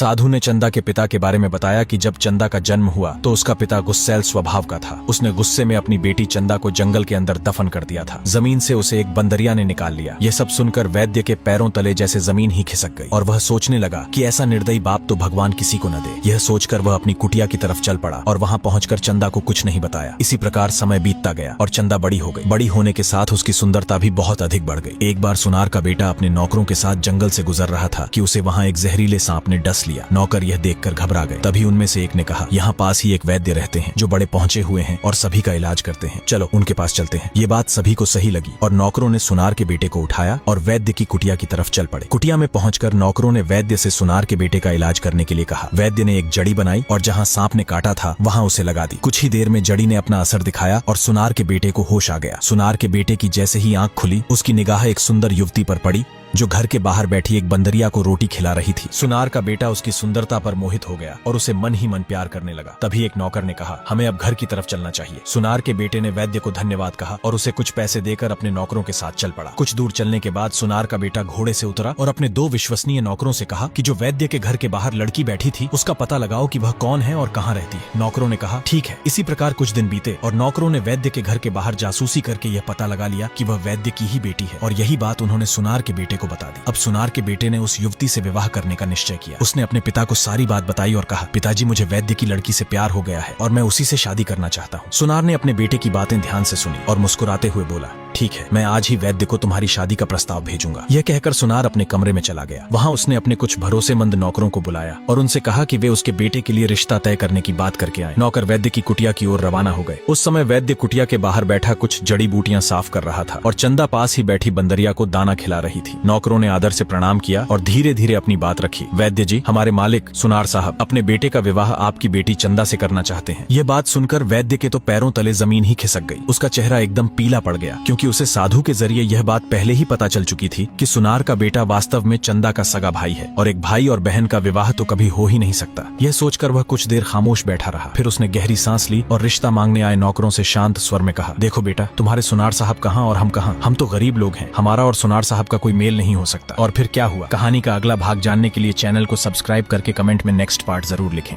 साधु ने चंदा के पिता के बारे में बताया कि जब चंदा का जन्म हुआ तो उसका पिता गुस्सैल स्वभाव का था। उसने गुस्से में अपनी बेटी चंदा को जंगल के अंदर दफन कर दिया था। जमीन से उसे एक बंदरिया ने निकाल लिया। यह सब सुनकर वैद्य के पैरों तले जैसे जमीन ही खिसक गई और वह सोचने लगा कि ऐसा निर्दयी बाप तो भगवान किसी को न दे। यह सोचकर वह अपनी कुटिया की तरफ चल पड़ा और वहां पहुंचकर चंदा को कुछ नहीं बताया। इसी प्रकार समय बीतता गया और चंदा बड़ी हो गई। बड़ी होने के साथ उसकी सुंदरता भी बहुत अधिक बढ़ गई। एक बार सुनार का बेटा अपने नौकरों के साथ जंगल से गुजर रहा था कि उसे वहां एक जहरीले सांप ने डस लिया। नौकर यह देखकर घबरा गए। तभी उनमें से एक ने कहा, यहाँ पास ही एक वैद्य रहते हैं जो बड़े पहुंचे हुए हैं और सभी का इलाज करते हैं, चलो उनके पास चलते हैं। ये बात सभी को सही लगी और नौकरों ने सुनार के बेटे को उठाया और वैद्य की कुटिया की तरफ चल पड़े। कुटिया में पहुंचकर नौकरों ने वैद्य से सुनार के बेटे का इलाज करने के लिए कहा। वैद्य ने एक जड़ी बनाई और जहां सांप ने काटा था वहां उसे लगा दी। कुछ ही देर में जड़ी ने अपना असर दिखाया और सुनार के बेटे को होश आ गया। सुनार के बेटे की जैसे ही आंख खुली, उसकी निगाह एक सुंदर युवती पर पड़ी जो घर के बाहर बैठी एक बंदरिया को रोटी खिला रही थी। सुनार का बेटा उसकी सुंदरता पर मोहित हो गया और उसे मन ही मन प्यार करने लगा। तभी एक नौकर ने कहा, हमें अब घर की तरफ चलना चाहिए। सुनार के बेटे ने वैद्य को धन्यवाद कहा और उसे कुछ पैसे देकर अपने नौकरों के साथ चल पड़ा। कुछ दूर चलने के बाद सुनार का बेटा घोड़े से उतरा और अपने दो विश्वसनीय नौकरों से कहा कि जो वैद्य के घर के बाहर लड़की बैठी थी उसका पता लगाओ कि वह कौन है और कहाँ रहती है। नौकरों ने कहा, ठीक है। इसी प्रकार कुछ दिन बीते और नौकरों ने वैद्य के घर के बाहर जासूसी करके यह पता लगा लिया कि वह वैद्य की ही बेटी है और यही बात उन्होंने सुनार के बेटे को बता दी। अब सुनार के बेटे ने उस युवती से विवाह करने का निश्चय किया। उसने अपने पिता को सारी बात बताई और कहा, पिताजी मुझे वैद्य की लड़की से प्यार हो गया है और मैं उसी से शादी करना चाहता हूँ। सुनार ने अपने बेटे की बातें ध्यान से सुनी और मुस्कुराते हुए बोला, ठीक है, मैं आज ही वैद्य को तुम्हारी शादी का प्रस्ताव भेजूंगा। यह कहकर सुनार अपने कमरे में चला गया। वहां उसने अपने कुछ भरोसेमंद नौकरों को बुलाया और उनसे कहा कि वे उसके बेटे के लिए रिश्ता तय करने की बात करके आए। नौकर वैद्य की कुटिया की ओर रवाना हो गए। उस समय वैद्य कुटिया के बाहर बैठा कुछ जड़ी बूटियां साफ कर रहा था और चंदा पास ही बैठी बंदरिया को दाना खिला रही थी। नौकरों ने आदर से प्रणाम किया और धीरे धीरे अपनी बात रखी। वैद्य जी, हमारे मालिक सुनार साहब अपने बेटे का विवाह आपकी बेटी चंदा से करना चाहते हैं। यह बात सुनकर वैद्य के तो पैरों तले जमीन ही खिसक गई। उसका चेहरा एकदम पीला पड़ गया क्योंकि उसे साधु के जरिए यह बात पहले ही पता चल चुकी थी कि सुनार का बेटा वास्तव में चंदा का सगा भाई है और एक भाई और बहन का विवाह तो कभी हो ही नहीं सकता। यह सोचकर वह कुछ देर खामोश बैठा रहा। फिर उसने गहरी सांस ली और रिश्ता मांगने आए नौकरों से शांत स्वर में कहा, देखो बेटा, तुम्हारे सुनार साहब कहाँ और हम कहाँ। हम तो गरीब लोग हैं, हमारा और सुनार साहब का कोई मेल नहीं हो सकता। और फिर क्या हुआ, कहानी का अगला भाग जानने के लिए चैनल को सब्सक्राइब करके कमेंट में नेक्स्ट पार्ट जरूर लिखें।